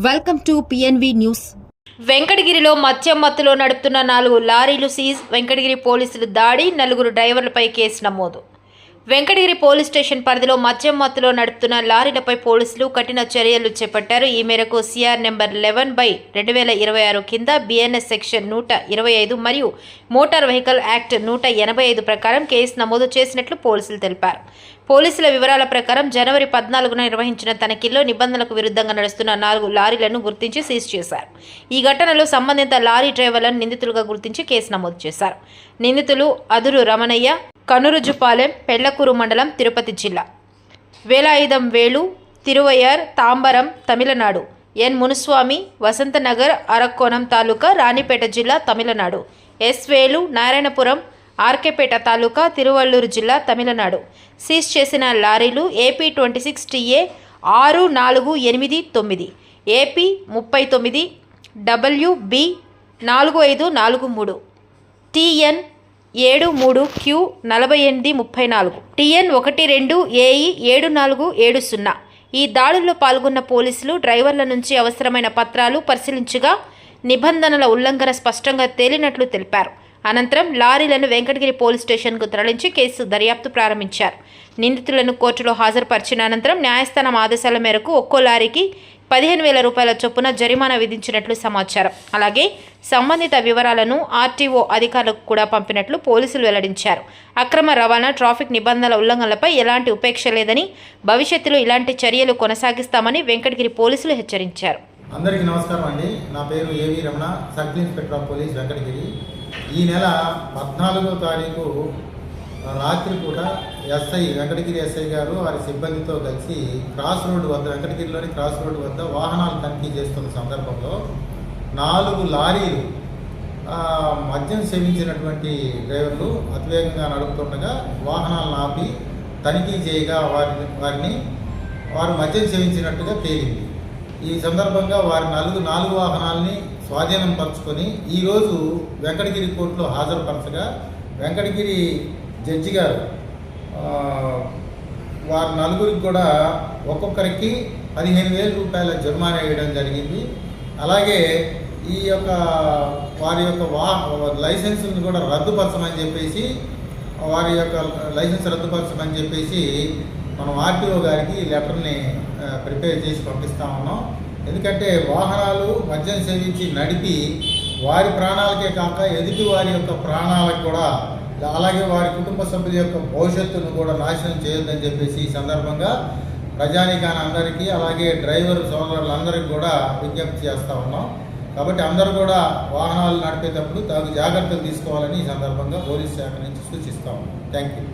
Welcome to PNV news. వెంకటగిరిలో మద్యం మత్తులో నడుపుతున్న 4 లారీలు సీజ్. వెంకటగిరి పోలీసులు దాడి, 4 డ్రైవర్లపై కేసు నమోదు. వెంకటగిరి పోలీస్ స్టేషన్ పరిధిలో మద్యం మత్తులో నడుపుతున్న లారీలపై పోలీసులు కఠిన చర్యలు చేపట్టారు. ఈ మేరకు సిఆర్ నెంబర్ 11/2026 కింద బిఎన్ఎస్ సెక్షన్ 125 మరియు మోటార్ వెహికల్ యాక్ట్ 185 ప్రకారం కేసు నమోదు చేసినట్లు పోలీసులు తెలిపారు. పోలీసుల వివరాల ప్రకారం జనవరి 14న నిర్వహించిన తనిఖీల్లో నిబంధనలకు విరుద్ధంగా నడుస్తున్న 4 లారీలను గుర్తించి సీజ్ చేశారు. ఈ ఘటనలో సంబంధిత లారీ డ్రైవర్లను నిందితులుగా గుర్తించి కేసు నమోదు చేశారు. నిందితులు అదురు రమణయ్య, కనురుజుపాలెం, పెళ్లకూరు మండలం, తిరుపతి జిల్లా, వేలాయుధం వేలు, తిరువయ్యర్, తాంబరం, తమిళనాడు, ఎన్ మునుస్వామి, వసంతనగర్, అరక్కోణం తాలూకా, రాణిపేట జిల్లా, తమిళనాడు, ఎస్ వేలు, నారాయణపురం, ఆర్కేపేట తాలూకా, తిరువల్లూరు జిల్లా, తమిళనాడు. సీజ్ చేసిన లారీలు AP 26 TA 6489, AP 39 WB 4543, TN 73Q 4834, TN 12 AE 7470. ఈ దాడుల్లో పాల్గొన్న పోలీసులు డ్రైవర్ల నుంచి అవసరమైన పత్రాలు పరిశీలించగా నిబంధనల ఉల్లంఘన స్పష్టంగా తేలినట్లు తెలిపారు. అనంతరం లారీలను వెంకటగిరి పోలీస్ స్టేషన్కు తరలించి కేసు దర్యాప్తు ప్రారంభించారు. నిందితులను కోర్టులో హాజరుపరిచిన అనంతరం న్యాయస్థానం ఆదేశాల మేరకు ఒక్కో లారీకి 15,000 రూపాయల చొప్పున జరిమానా విధించినట్లు సమాచారం. అలాగే సంబంధిత వివరాలను ఆర్టీఓ అధికారులకు కూడా పంపినట్లు పోలీసులు వెల్లడించారు. అక్రమ రవాణా, ట్రాఫిక్ నిబంధనల ఉల్లంఘనలపై ఎలాంటి ఉపేక్ష లేదని, భవిష్యత్తులో ఇలాంటి చర్యలు కొనసాగిస్తామని వెంకటగిరి పోలీసులు హెచ్చరించారు. అందరికీ నమస్కారం అండి. నా పేరు ఏవి Ramana, circle inspector of police Venkatagiri. ఈ నెల 14వ తారీఖు రాత్రి పూట వెంకటగిరి ఎస్ఐ గారు వారి సిబ్బందితో కలిసి క్రాస్ రోడ్డు వద్ద, వెంకటగిరిలోని క్రాస్ రోడ్డు వద్ద వాహనాలు తనిఖీ చేస్తున్న సందర్భంలో 4 లారీలు మద్యం సేవించినటువంటి డ్రైవర్లు అతివేగంగా నడుపుతుండగా వాహనాలను ఆపి తనిఖీ చేయగా వారు మద్యం సేవించినట్టుగా తేలింది. ఈ సందర్భంగా వారి 4 వాహనాలని స్వాధీనం పరుచుకొని ఈరోజు వెంకటగిరి కోర్టులో హాజరుపరచగా వెంకటగిరి జడ్జి గారు వారి 4 కూడా ఒక్కొక్కరికి 15,000 రూపాయల జరిమానా వేయడం జరిగింది. అలాగే వారి యొక్క లైసెన్స్ని కూడా రద్దుపరచమని చెప్పేసి మనం ఆర్టీఓ గారికి లెటర్ని ప్రిపేర్ చేసి పంపిస్తా ఉన్నాం. ఎందుకంటే వాహనాలు మద్యం సేవించి నడిపి వారి ప్రాణాలకే కాక ఎదుటి వారి యొక్క ప్రాణాలకు కూడా, అలాగే వారి కుటుంబ సభ్యుల యొక్క భవిష్యత్తును కూడా నాశనం చేయొద్దని చెప్పేసి ఈ సందర్భంగా ప్రజానీకాన్ని అందరికీ, అలాగే డ్రైవర్ సోదరులందరికీ కూడా విజ్ఞప్తి చేస్తూ ఉన్నాం. కాబట్టి అందరూ కూడా వాహనాలు నడిపేటప్పుడు తగు జాగ్రత్తలు తీసుకోవాలని ఈ సందర్భంగా పోలీస్ శాఖ నుంచి సూచిస్తా ఉన్నాం. Thank you.